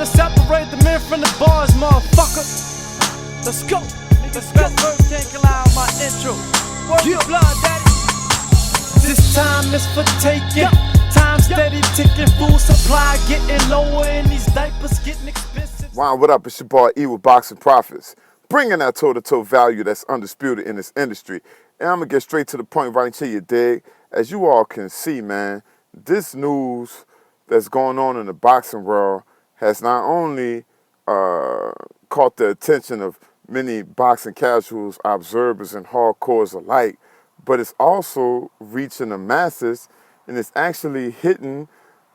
to separate the men from the boys, motherfucker. Let's go. Let's go. Best verse can't allow my intro. Word to blood, daddy. This time is for taking. Time steady ticking. Food supply getting lower and these diapers getting expensive. Wow, what up? It's your boy E with Boxing Profits, bringing that toe-to-toe value that's undisputed in this industry. And I'm gonna get straight to the point right into you, dig. As you all can see, man, this news that's going on in the boxing world has not only caught the attention of many boxing casuals, observers, and hardcores alike, but it's also reaching the masses, and it's actually hitting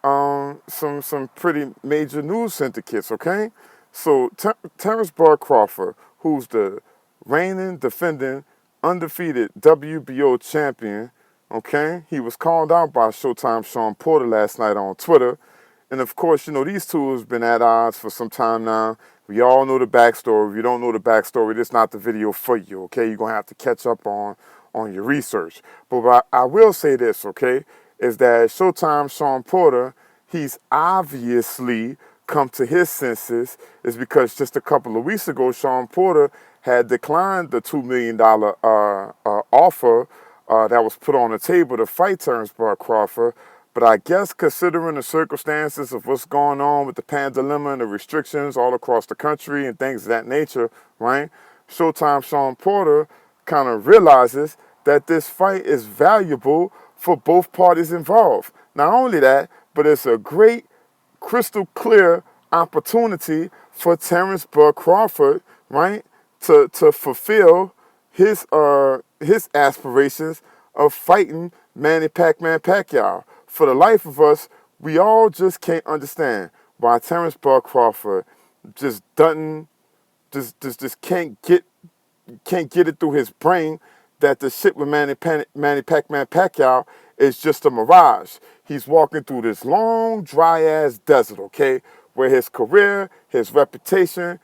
some pretty major news syndicates, okay? So Terence Crawford, who's the reigning, defending, undefeated WBO champion, okay? He was called out by Showtime Shawn Porter last night on Twitter. And of course, you know, these two have been at odds for some time now. We all know the backstory. If you don't know the backstory, this is not the video for you, okay? You're going to have to catch up on your research. But I will say this, okay, is that Showtime Shawn Porter, he's obviously come to his senses, is because just a couple of weeks ago, Shawn Porter had declined the $2 million offer that was put on the table to fight Terence Crawford. But I guess considering the circumstances of what's going on with the pandemic and the restrictions all across the country and things of that nature, right? Showtime Shawn Porter kind of realizes that this fight is valuable for both parties involved. Not only that, but it's a great, crystal clear opportunity for Terence Crawford, right, to fulfill his aspirations of fighting Manny Pacquiao. For the life of us, we all just can't understand why Terence Crawford just doesn't, just can't get it through his brain that the shit with Manny Pacquiao is just a mirage. He's walking through this long, dry-ass desert, okay, where his career, his reputation,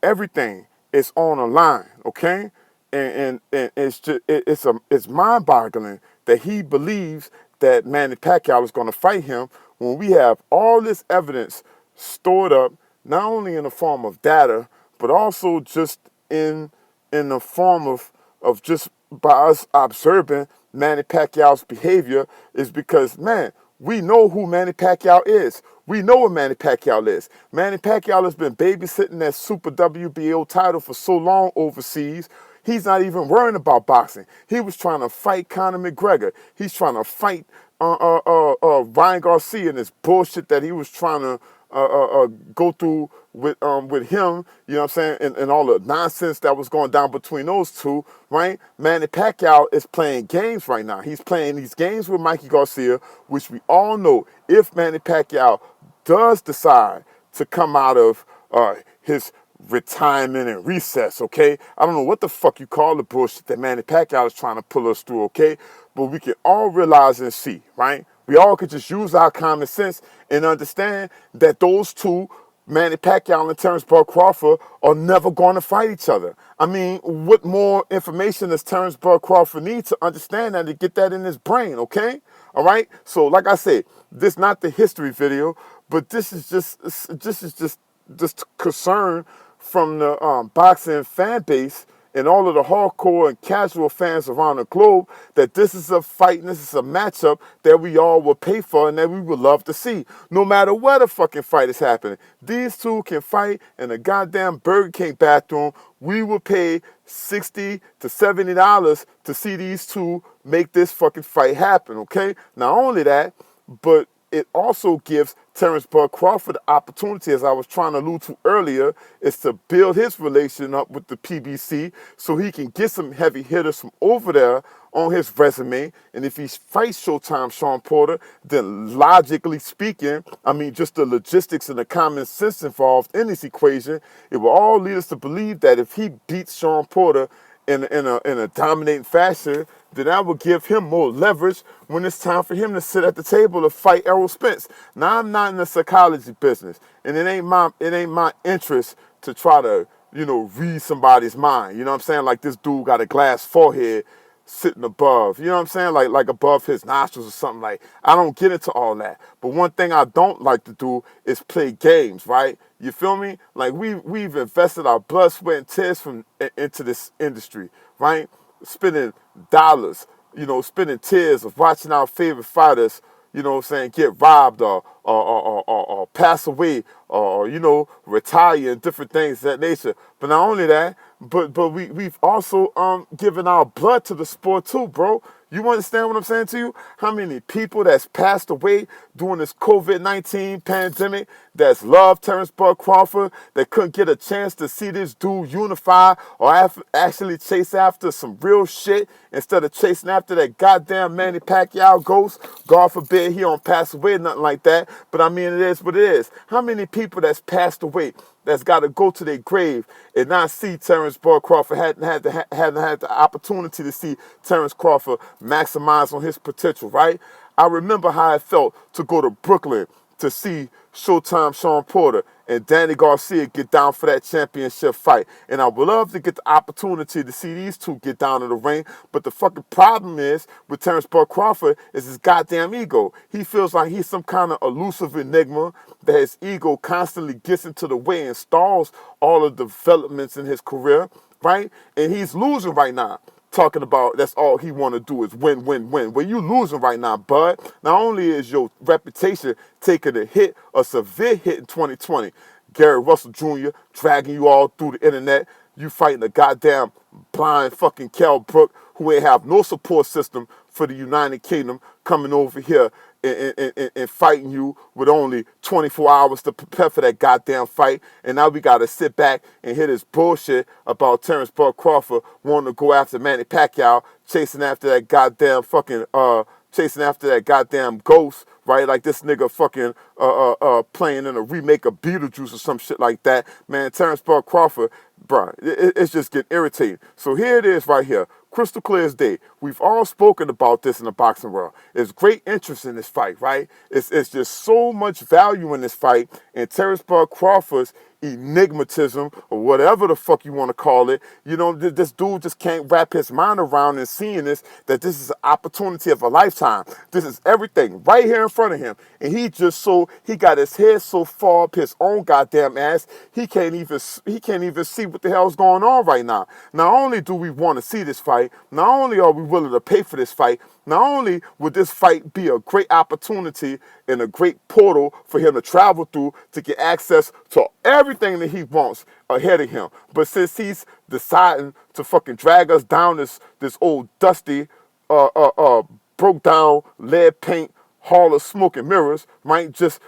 everything is on the line, okay? And it's just it's mind-boggling that he believes that Manny Pacquiao is going to fight him when we have all this evidence stored up, not only in the form of data, but also just in the form of just by us observing Manny Pacquiao's behavior. Is because, man, we know who Manny Pacquiao is. We know what Manny Pacquiao is. Manny Pacquiao has been babysitting that Super WBO title for so long overseas. He's not even worrying about boxing. He was trying to fight Conor McGregor. He's trying to fight Ryan Garcia and this bullshit that he was trying to go through with him, you know what I'm saying, and all the nonsense that was going down between those two, right? Manny Pacquiao is playing games right now. He's playing these games with Mikey Garcia, which we all know, if Manny Pacquiao does decide to come out of his retirement and recess, okay? I don't know what the fuck you call the bullshit that Manny Pacquiao is trying to pull us through, okay? But we can all realize and see, right? We all could just use our common sense and understand that those two, Manny Pacquiao and Terence Crawford, are never going to fight each other. I mean, what more information does Terence Crawford need to understand that, to get that in his brain, okay? All right? So, like I said, this is not the history video, but this is just concern from the boxing fan base and all of the hardcore and casual fans around the globe, that this is a fight and this is a matchup that we all will pay for and that we would love to see. No matter where the fucking fight is happening, these two can fight in a goddamn Burger King bathroom. We will pay $60 to $70 to see these two make this fucking fight happen, okay? Not only that, but it also gives Terence Crawford the opportunity, as I was trying to allude to earlier, is to build his relation up with the PBC so he can get some heavy hitters from over there on his resume. And if he fights Showtime Shawn Porter, then logically speaking, I mean, just the logistics and the common sense involved in this equation, it will all lead us to believe that if he beats Shawn Porter in a dominating fashion, then that will give him more leverage when it's time for him to sit at the table to fight Errol Spence. Now, I'm not in the psychology business, and it ain't my interest to try to, you know, read somebody's mind. You know what I'm saying? Like, this dude got a glass forehead sitting above, you know what I'm saying? Like above his nostrils or something. Like, I don't get into all that. But one thing I don't like to do is play games, right? You feel me? Like we've invested our blood, sweat, and tears into this industry, right? Spending dollars, spending tears of watching our favorite fighters, get robbed or pass away or retire and different things of that nature. But not only that, but we've also given our blood to the sport too, bro. You understand what I'm saying to you? How many people that's passed away during this COVID-19 pandemic that's loved Terence Crawford, that couldn't get a chance to see this dude unify or actually chase after some real shit instead of chasing after that goddamn Manny Pacquiao ghost? God forbid he don't pass away, nothing like that. But I mean, it is what it is. How many people that's passed away that's got to go to their grave and not see Terence Crawford, hadn't had the opportunity to see Terence Crawford maximize on his potential, right? I remember how it felt to go to Brooklyn to see Showtime Shawn Porter and Danny Garcia get down for that championship fight. And I would love to get the opportunity to see these two get down in the ring. But the fucking problem is with Terence Crawford is his goddamn ego. He feels like he's some kind of elusive enigma, that his ego constantly gets into the way and stalls all of the developments in his career, right? And he's losing right now. Talking about that's all he want to do is win, win, win. Well, you losing right now, bud. Not only is your reputation taking a hit, a severe hit in 2020, Gary Russell Jr. dragging you all through the internet. You fighting a goddamn blind fucking Kell Brook who ain't have no support system for the United Kingdom coming over here and fighting you with only 24 hours to prepare for that goddamn fight. And now we got to sit back and hear this bullshit about Terence Crawford wanting to go after Manny Pacquiao, chasing after that goddamn ghost, right? Like this nigga fucking playing in a remake of Beetlejuice or some shit like that. Man, Terence Crawford, bro, it's just getting irritating. So here it is right here. Crystal clear as day. We've all spoken about this in the boxing world. There's great interest in this fight, right? It's just so much value in this fight. And Terence Crawford's enigmatism, or whatever the fuck you want to call it, this dude just can't wrap his mind around and seeing this, that this is an opportunity of a lifetime. This is everything right here in front of him. And he got his head so far up his own goddamn ass, he can't even see what the hell's going on right now. Not only do we want to see this fight, not only are we willing to pay for this fight, not only would this fight be a great opportunity and a great portal for him to travel through to get access to everything that he wants ahead of him, but since he's deciding to fucking drag us down this old dusty, broke down lead paint hall of smoke and mirrors, right? Just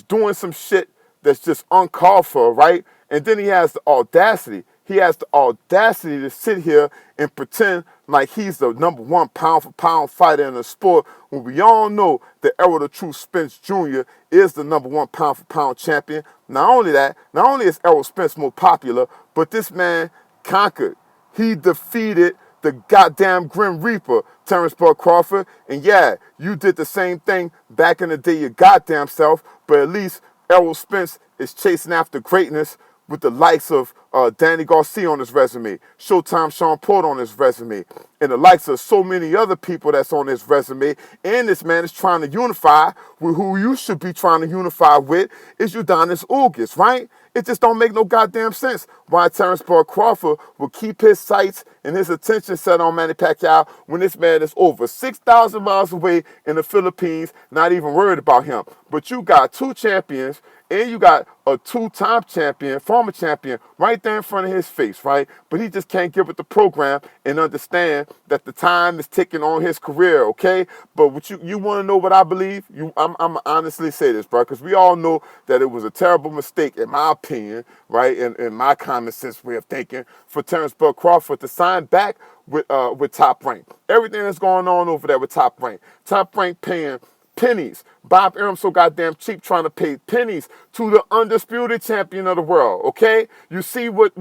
doing some shit that's just uncalled for, right? And then he has the audacity. He has the audacity to sit here and pretend like he's the #1 pound-for-pound fighter in the sport when we all know that Errol the True Spence Jr. is the #1 pound-for-pound champion. Not only is Errol Spence more popular, but this man conquered. He defeated the goddamn Grim Reaper, Terence Crawford. And yeah, you did the same thing back in the day your goddamn self, but at least Errol Spence is chasing after greatness with the likes of Danny Garcia on his resume, Showtime Shawn Porter on his resume, and the likes of so many other people that's on his resume. And this man is trying to unify with who you should be trying to unify with is Udonis Ugas, right? It just don't make no goddamn sense why Terence Crawford will keep his sights and his attention set on Manny Pacquiao when this man is over 6,000 miles away in the Philippines, not even worried about him. But you got two champions and you got a two-time champion, former champion, right there in front of his face, right? But he just can't get with the program and understand that the time is ticking on his career, okay? But what you want to know what I believe? I'm honestly say this, bro, because we all know that it was a terrible mistake, in my opinion, right, in my common sense way of thinking, for Terence Crawford to sign back with Top Rank. Everything that's going on over there with Top Rank. Top Rank paying pennies. Bob Arum so goddamn cheap trying to pay pennies to the undisputed champion of the world, okay? You see what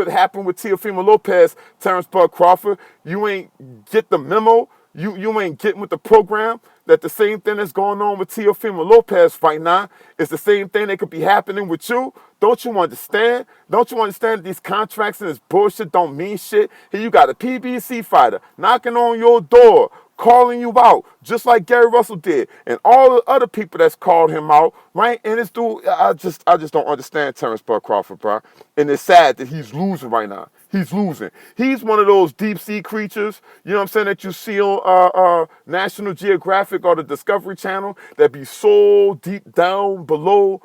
happened with Teofimo Lopez, Terence Crawford? You ain't get the memo? You ain't getting with the program? That the same thing that's going on with Teofimo Lopez right now is the same thing that could be happening with you? Don't you understand? Don't you understand that these contracts and this bullshit don't mean shit? Here you got a PBC fighter knocking on your door, calling you out, just like Gary Russell did, and all the other people that's called him out, right? And this dude, I just don't understand Terence Crawford, bro. And it's sad that he's losing right now. He's losing. He's one of those deep sea creatures, you know what I'm saying, that you see on National Geographic or the Discovery Channel that be so deep down below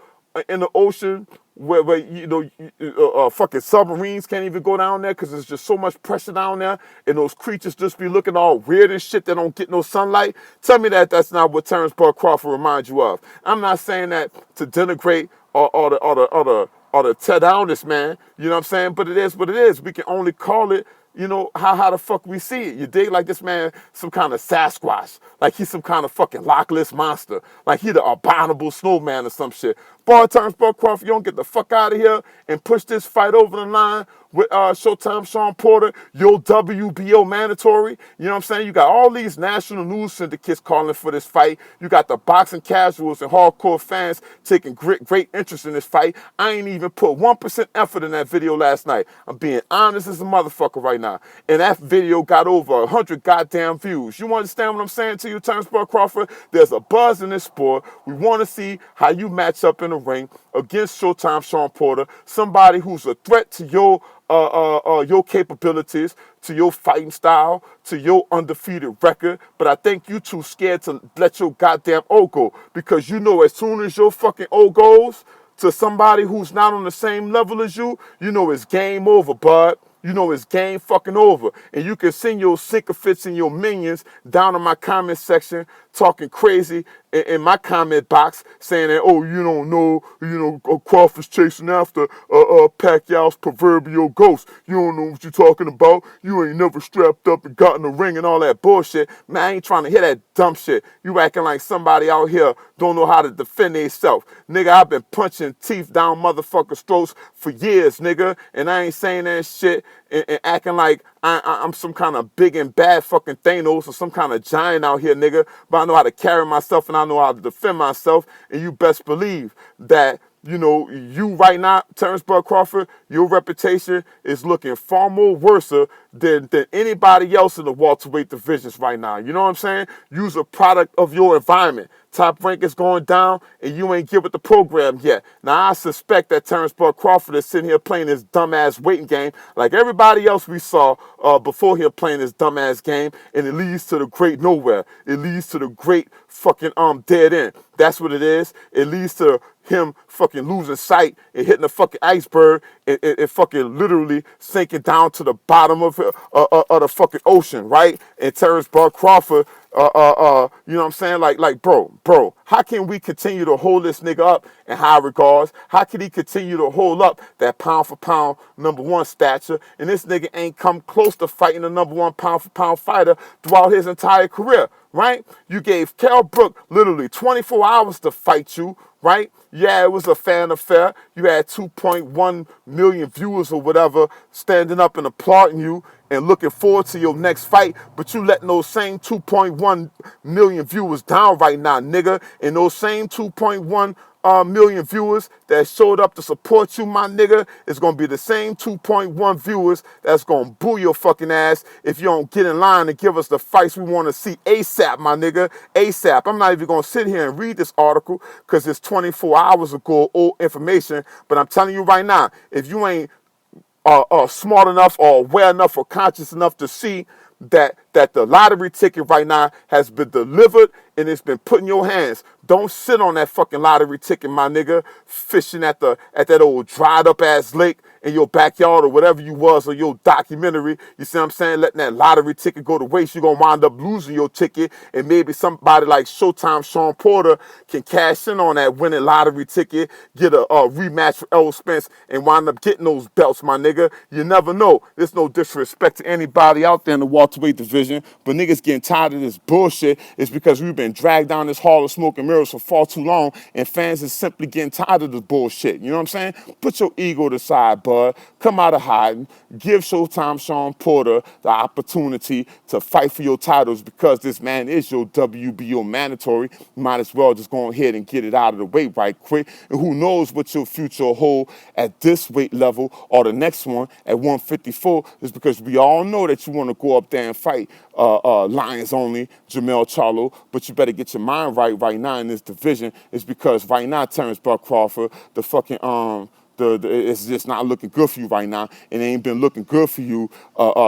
in the ocean where you know, fucking submarines can't even go down there because there's just so much pressure down there, and those creatures just be looking all weird and shit that don't get no sunlight. Tell me that that's not what Terence Crawford reminds you of. I'm not saying that to denigrate or to tear down this man, you know what I'm saying? But it is what it is. We can only call it, you know, how the fuck we see it. You dig? Like this man, some kind of Sasquatch. Like he's some kind of fucking Loch Ness monster. Like he the abominable snowman or some shit. Boy, Terence Crawford, you don't get the fuck out of here and push this fight over the line with Showtime Shawn Porter, your WBO mandatory. You know what I'm saying? You got all these national news syndicates calling for this fight. You got the boxing casuals and hardcore fans taking great interest in this fight. I ain't even put 1% effort in that video last night. I'm being honest as a motherfucker right now. And that video got over 100 goddamn views. You understand what I'm saying to you, Terence Crawford? There's a buzz in this sport. We want to see how you match up in the ring against Showtime Shawn Porter, somebody who's a threat to your capabilities, to your fighting style, to your undefeated record. But I think you too scared to let your goddamn O go, because you know as soon as your fucking O goes to somebody who's not on the same level as you, you know it's game over, bud. You know it's game fucking over. And you can send your sycophants and your minions down in my comment section talking crazy in my comment box saying that, oh, you don't know, you know, Crawford's chasing after Pacquiao's proverbial ghost. You don't know what you're talking about. You ain't never strapped up and got in the ring and all that bullshit. Man, I ain't trying to hear that dumb shit. You acting like somebody out here don't know how to defend themselves. Nigga, I've been punching teeth down motherfuckers' throats for years, nigga, and I ain't saying that shit and acting like I'm some kind of big and bad fucking Thanos or some kind of giant out here, nigga. But I know how to carry myself and I know how to defend myself. And you best believe that, you know, you right now, Terence Crawford, your reputation is looking far more worse than anybody else in the welterweight divisions right now. You know what I'm saying? You's a product of your environment. Top rank is going down, and you ain't get with the program yet. Now, I suspect that Terence Crawford is sitting here playing his dumbass waiting game like everybody else we saw before him playing his dumbass game, and it leads to the great nowhere. It leads to the great fucking dead end. That's what it is. It leads to him fucking losing sight and hitting a fucking iceberg and fucking literally sinking down to the bottom of the fucking ocean, right? And Terence Crawford, you know what I'm saying? Like, bro, how can we continue to hold this nigga up in high regards? How can he continue to hold up that pound for pound #1 stature? And this nigga ain't come close to fighting the #1 pound for pound fighter throughout his entire career, right? You gave Kell Brook literally 24 hours to fight you, right? Yeah, it was a fan affair. You had 2.1 million viewers or whatever standing up and applauding you and looking forward to your next fight, but you letting those same 2.1 million viewers down right now, nigga. And those same 2.1 million viewers that showed up to support you, my nigga, is going to be the same 2.1 viewers that's going to boo your fucking ass if you don't get in line and give us the fights we want to see ASAP, my nigga, ASAP. I'm not even going to sit here and read this article because it's 24 hours ago old information, but I'm telling you right now, if you ain't smart enough or aware enough or conscious enough to see that the lottery ticket right now has been delivered and it's been put in your hands. Don't sit on that fucking lottery ticket, my nigga, fishing at that old dried up ass lake in your backyard or whatever you was, or your documentary. You see what I'm saying? Letting that lottery ticket go to waste. You're going to wind up losing your ticket, and maybe somebody like Showtime Shawn Porter can cash in on that winning lottery ticket, get a rematch with Errol Spence, and wind up getting those belts, my nigga. You never know. There's no disrespect to anybody out there in the welterweight division, but niggas getting tired of this bullshit. It's because we've been dragged down this hall of smoke and mirrors for far too long, and fans is simply getting tired of this bullshit. You know what I'm saying? Put your ego to the side, bud. Come out of hiding. Give Showtime Shawn Porter the opportunity to fight for your titles because this man is your WBO mandatory. You might as well just go ahead and get it out of the way right quick. And who knows what your future will hold at this weight level or the next one at 154 is because we all know that you want to go up there and fight Lions only, Jamel Charlo, but you better get your mind right now in this division. It's because right now, Terence Crawford, the fucking it's just not looking good for you right now. It ain't been looking good for you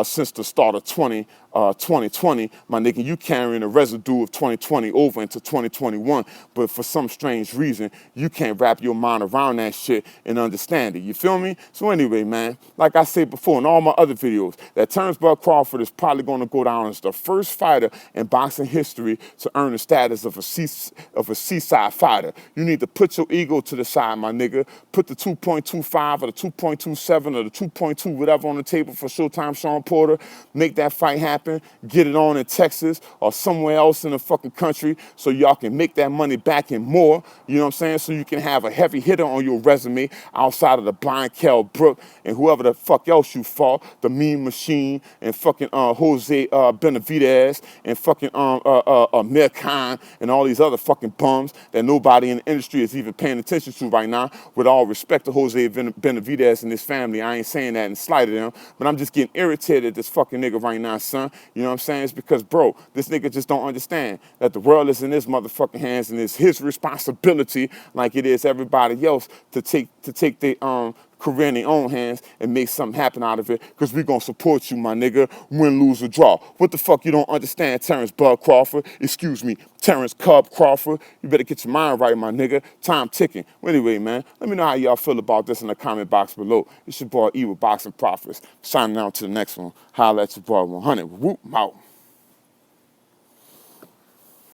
since the start of 2020. My nigga, you carrying a residue of 2020 over into 2021. But for some strange reason, you can't wrap your mind around that shit and understand it. You feel me? So anyway, man, like I said before in all my other videos, that Terence Crawford is probably going to go down as the first fighter in boxing history to earn the status of a seaside fighter. You need to put your ego to the side, my nigga. Put the 2.25 or the 2.27 or the 2.2 whatever on the table for Showtime Shawn Porter. Make that fight happen. Get it on in Texas or somewhere else in the fucking country so y'all can make that money back and more. You know what I'm saying? So you can have a heavy hitter on your resume outside of the Blind Kell Brook and whoever the fuck else you fought, the Mean Machine and fucking Jose Benavidez and fucking Amir Khan and all these other fucking bums that nobody in the industry is even paying attention to right now. With all respect to Jose Benavidez and his family, I ain't saying that in slight of them, but I'm just getting irritated at this fucking nigga right now, son. You know what I'm saying? It's because, bro, this nigga just don't understand that the world is in his motherfucking hands and it's his responsibility, like it is everybody else, to take their career in their own hands and make something happen out of it, because we gonna support you, my nigga, win, lose, or draw. What the fuck you don't understand, Terence Crawford? Excuse me, Terence Crawford. You better get your mind right, my nigga. Time ticking. Well, anyway, man, let me know how y'all feel about this in the comment box below. It's your boy E with Boxing Profits. Signing out to the next one. Holla at your boy 100. Whoop, out.